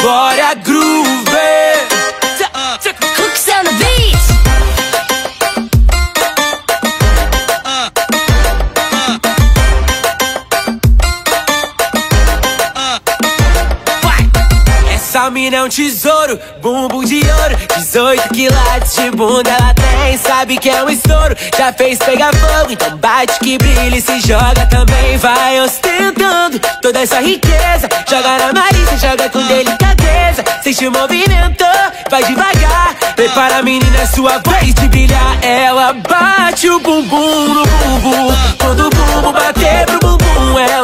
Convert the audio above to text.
Glória Groove. Cooks on the beat. Essa mina é um tesouro, bumbum de ouro, 18 quilates de bunda ela tem. Sabe que é um estouro, já fez pegar fogo, então bate que brilha e se joga também. Vai ostentando toda essa riqueza, joga na malícia, joga com delicadeza. Sente o movimento, vai devagar, prepara a menina, é sua vez de brilhar. Ela bate o bumbum no bumbum, quando o bumbum bater pro bumbum, ela